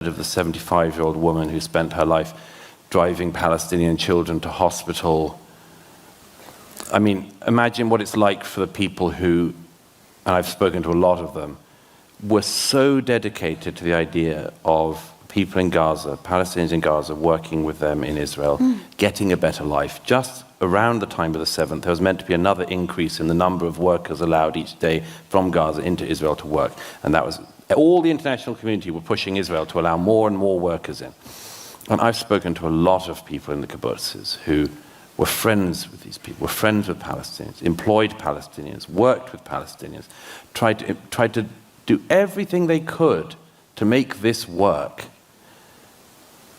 of the 75-year-old woman who spent her life driving Palestinian children to hospital. I mean, imagine what it's like for the people who, and I've spoken to a lot of them, were so dedicated to the idea of people in Gaza, Palestinians in Gaza, working with them in Israel, getting a better life. Just around the time of the 7th, there was meant to be another increase in the number of workers allowed each day from Gaza into Israel to work. And that was, all the international community were pushing Israel to allow more and more workers in. And I've spoken to a lot of people in the kibbutzes who were friends with these people, were friends with Palestinians, employed Palestinians, worked with Palestinians, tried to do everything they could to make this work.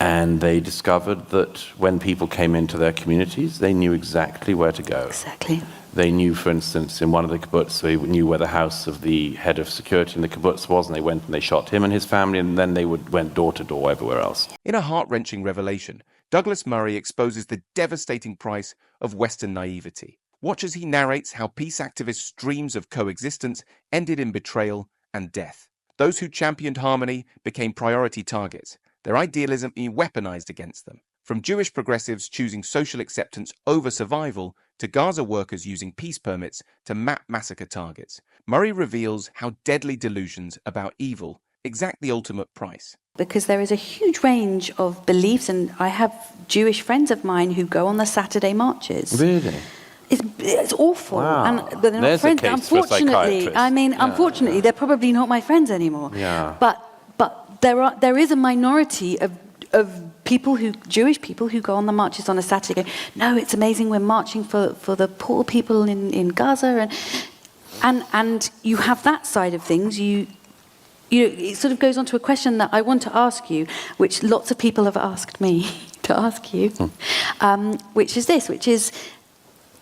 And they discovered that when people came into their communities, they knew exactly where to go. Exactly. They knew, for instance, in one of the kibbutz, they knew where the house of the head of security in the kibbutz was, and they went and they shot him and his family, and then they went door to door everywhere else. In a heart-wrenching revelation, Douglas Murray exposes the devastating price of Western naivety. Watch as he narrates how peace activists' dreams of coexistence ended in betrayal and death. Those who championed harmony became priority targets, their idealism being weaponized against them. From Jewish progressives choosing social acceptance over survival, to Gaza workers using peace permits to map massacre targets, Murray reveals how deadly delusions about evil exact the ultimate price. Because there is a huge range of beliefs, and I have Jewish friends of mine who go on the Saturday marches. Really? It's awful. Wow. And they're not There's friends. a case for a psychiatrist. I mean, unfortunately, they're probably not my friends anymore. Yeah. But there is a minority of people Jewish people who go on the marches on a Saturday going, no, it's amazing, we're marching for the poor people in Gaza, and you have that side of things. It sort of goes on to a question that I want to ask you, which lots of people have asked me to ask you, which is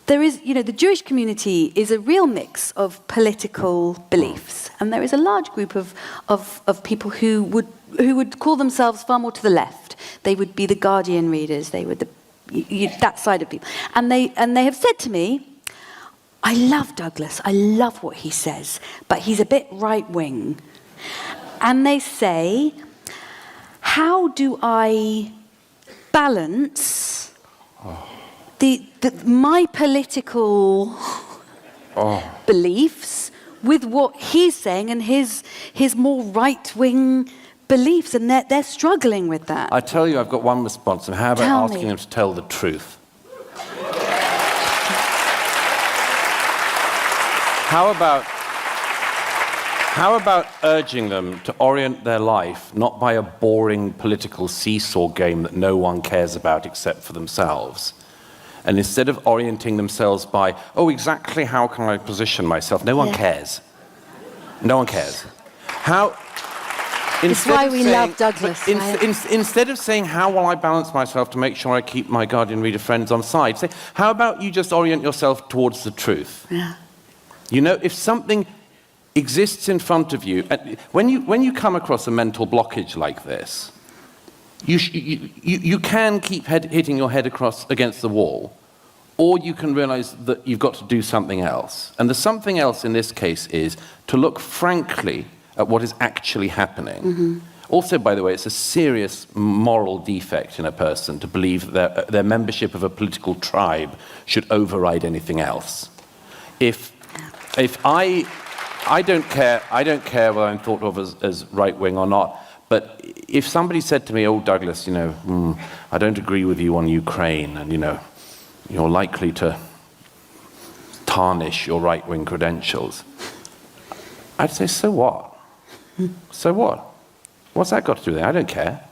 there is, the Jewish community is a real mix of political beliefs, and there is a large group of people who would call themselves far more to the left. They would be the Guardian readers. They were that side of people, and they have said to me, I love Douglas. I love what he says, but he's a bit right wing. And they say, how do I balance my political beliefs with what he's saying and his more right-wing beliefs, and they're struggling with that. I tell you, I've got one response. How about asking him to tell the truth? How about urging them to orient their life not by a boring political seesaw game that no one cares about except for themselves, and instead of orienting themselves by, exactly how can I position myself? No one cares. No one cares. It's why we love Douglas. Instead of saying, how will I balance myself to make sure I keep my Guardian reader friends on side, say, how about you just orient yourself towards the truth? Yeah. If something exists in front of you, when you come across a mental blockage like this, you can keep hitting your head against the wall, or you can realize that you've got to do something else. And the something else in this case is to look frankly at what is actually happening. Mm-hmm. Also, by the way, it's a serious moral defect in a person to believe that their membership of a political tribe should override anything else. If I don't care whether I'm thought of as right-wing or not, but if somebody said to me, Douglas, I don't agree with you on Ukraine, and, you're likely to tarnish your right-wing credentials, I'd say, so what? So what? What's that got to do with it? I don't care.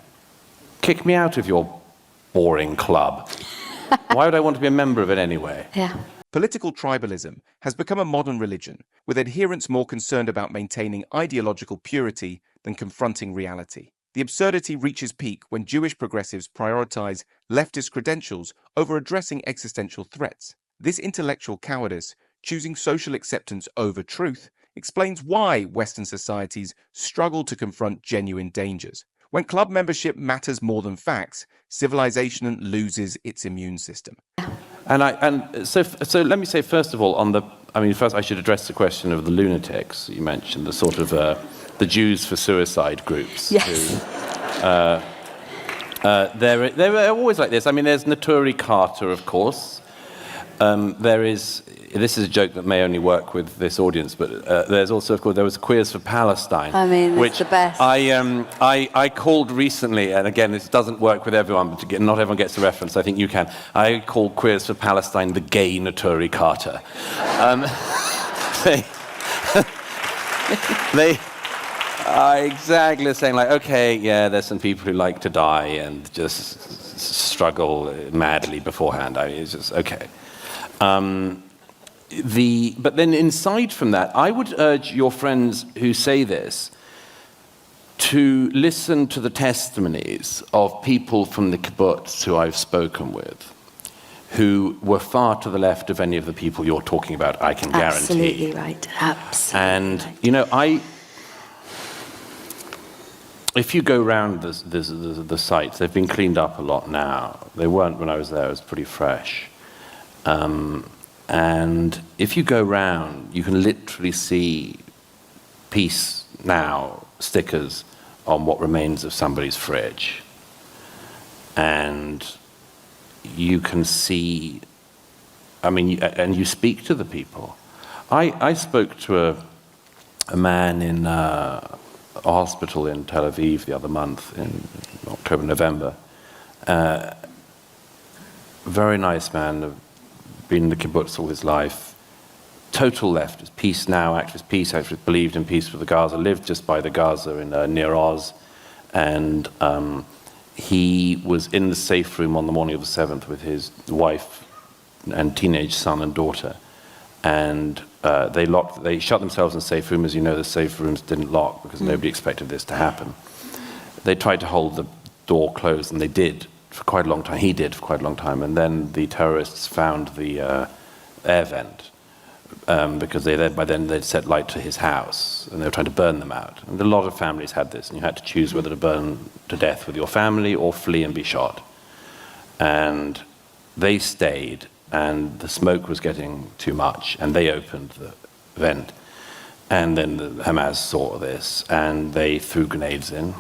Kick me out of your boring club. Why would I want to be a member of it anyway? Yeah. Political tribalism has become a modern religion, with adherents more concerned about maintaining ideological purity than confronting reality. The absurdity reaches peak when Jewish progressives prioritize leftist credentials over addressing existential threats. This intellectual cowardice, choosing social acceptance over truth, explains why Western societies struggle to confront genuine dangers. When club membership matters more than facts, civilization loses its immune system. So let me say, first of all, first I should address the question of the lunatics you mentioned, the sort of the Jews for suicide groups. Yes. They're always like this. I mean, there's Naturi Carter, of course. This is a joke that may only work with this audience, but there's also, of course, there was Queers for Palestine. I mean, it's which the best. I called recently, and again, this doesn't work with everyone, but not everyone gets the reference. I think you can. I called Queers for Palestine the gay Naturi Carter. They are exactly saying, like, okay, yeah, there's some people who like to die and just struggle madly beforehand. I mean, it's just okay. But then inside from that, I would urge your friends who say this to listen to the testimonies of people from the kibbutz who I've spoken with, who were far to the left of any of the people you're talking about, I can guarantee. Absolutely right. Absolutely. And, you know, if you go around the sites, they've been cleaned up a lot now. They weren't when I was there, it was pretty fresh. And if you go round, you can literally see peace now stickers on what remains of somebody's fridge. And you can see, I mean, and you speak to the people. I spoke to a man in a hospital in Tel Aviv the other month, in October, November. Very nice man, been in the kibbutz all his life, total leftist, peace now, activist, believed in peace with the Gaza, lived just by the Gaza in near Oz, and he was in the safe room on the morning of the 7th with his wife and teenage son and daughter, and they shut themselves in the safe room. As you know, the safe rooms didn't lock because nobody expected this to happen. They tried to hold the door closed, and they did for quite a long time. He did for quite a long time, and then the terrorists found the air vent because by then they'd set light to his house, and they were trying to burn them out. And a lot of families had this, and you had to choose whether to burn to death with your family or flee and be shot. And they stayed, and the smoke was getting too much, and they opened the vent. And then the Hamas saw this, and they threw grenades in,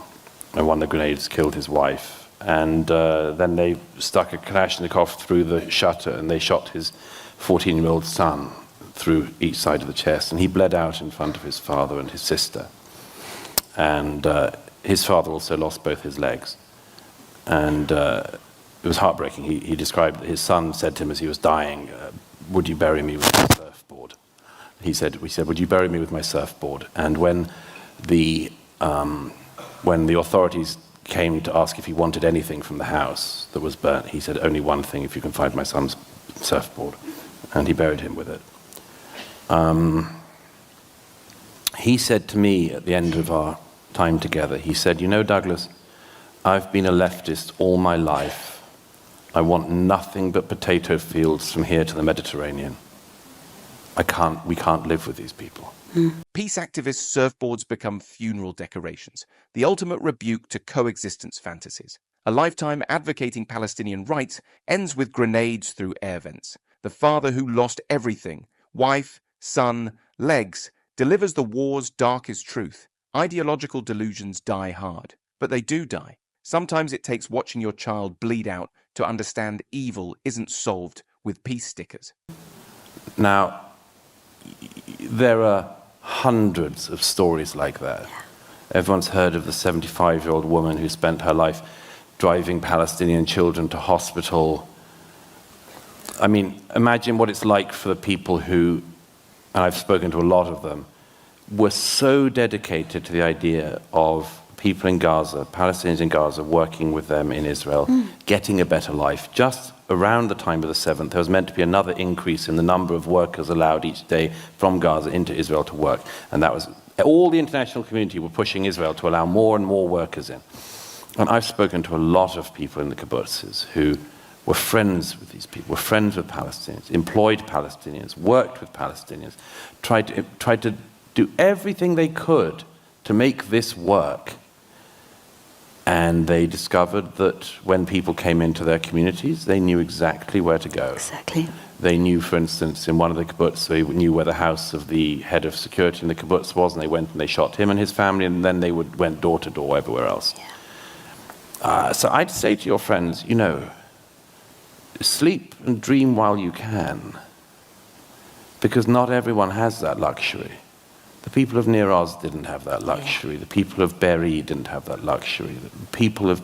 and one of the grenades killed his wife. And then they stuck a Kalashnikov through the shutter, and they shot his 14-year-old son through each side of the chest, and he bled out in front of his father and his sister. And his father also lost both his legs. And it was heartbreaking. He described that his son said to him as he was dying, would you bury me with my surfboard? We said, would you bury me with my surfboard? And when the authorities came to ask if he wanted anything from the house that was burnt, he said, only one thing, if you can find my son's surfboard. And he buried him with it. He said to me at the end of our time together, he said, you know, Douglas, I've been a leftist all my life. I want nothing but potato fields from here to the Mediterranean. We can't live with these people. Peace activists' surfboards become funeral decorations, the ultimate rebuke to coexistence fantasies. A lifetime advocating Palestinian rights ends with grenades through air vents. The father who lost everything, wife, son, legs, delivers the war's darkest truth. Ideological delusions die hard, but they do die. Sometimes it takes watching your child bleed out to understand evil isn't solved with peace stickers. Now, there are hundreds of stories like that. Everyone's heard of the 75-year-old woman who spent her life driving Palestinian children to hospital. I mean, imagine what it's like for the people who, and I've spoken to a lot of them, were so dedicated to the idea of people in Gaza, Palestinians in Gaza, working with them in Israel, getting a better life. Just around the time of the 7th, there was meant to be another increase in the number of workers allowed each day from Gaza into Israel to work. And that was, all the international community were pushing Israel to allow more and more workers in. And I've spoken to a lot of people in the kibbutzes who were friends with these people, were friends with Palestinians, employed Palestinians, worked with Palestinians, tried to do everything they could to make this work. And they discovered that when people came into their communities, they knew exactly where to go. Exactly. They knew, for instance, in one of the kibbutz, they knew where the house of the head of security in the kibbutz was, and they went and they shot him and his family, and then they went door to door everywhere else. Yeah. So I'd say to your friends, sleep and dream while you can, because not everyone has that luxury. The people of Near Oz didn't have that luxury. The people of Be'eri didn't have that luxury. The people of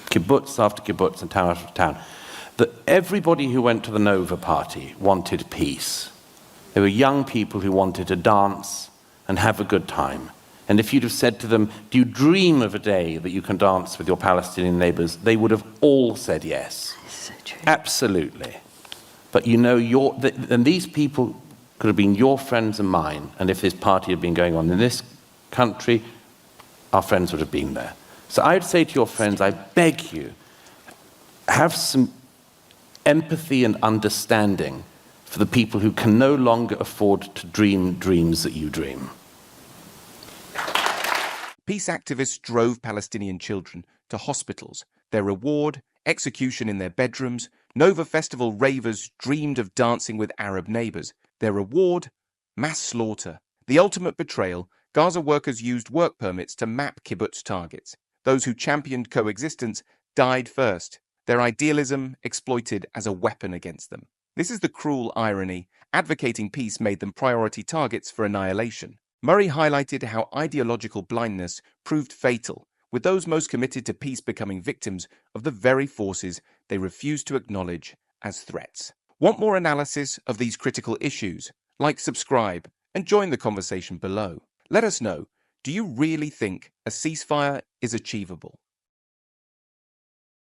kibbutz after kibbutz and town after town. Everybody who went to the Nova party wanted peace. They were young people who wanted to dance and have a good time. And if you'd have said to them, do you dream of a day that you can dance with your Palestinian neighbors? They would have all said yes. So true. Absolutely. But and these people could have been your friends and mine, and if this party had been going on in this country, our friends would have been there. So I would say to your friends, I beg you, have some empathy and understanding for the people who can no longer afford to dream dreams that you dream. Peace activists drove Palestinian children to hospitals. Their reward, execution in their bedrooms. Nova Festival ravers dreamed of dancing with Arab neighbors. Their reward, mass slaughter. The ultimate betrayal, Gaza workers used work permits to map kibbutz targets. Those who championed coexistence died first. Their idealism exploited as a weapon against them. This is the cruel irony. Advocating peace made them priority targets for annihilation. Murray highlighted how ideological blindness proved fatal, with those most committed to peace becoming victims of the very forces they refused to acknowledge as threats. Want more analysis of these critical issues? Like, subscribe, and join the conversation below. Let us know, do you really think a ceasefire is achievable?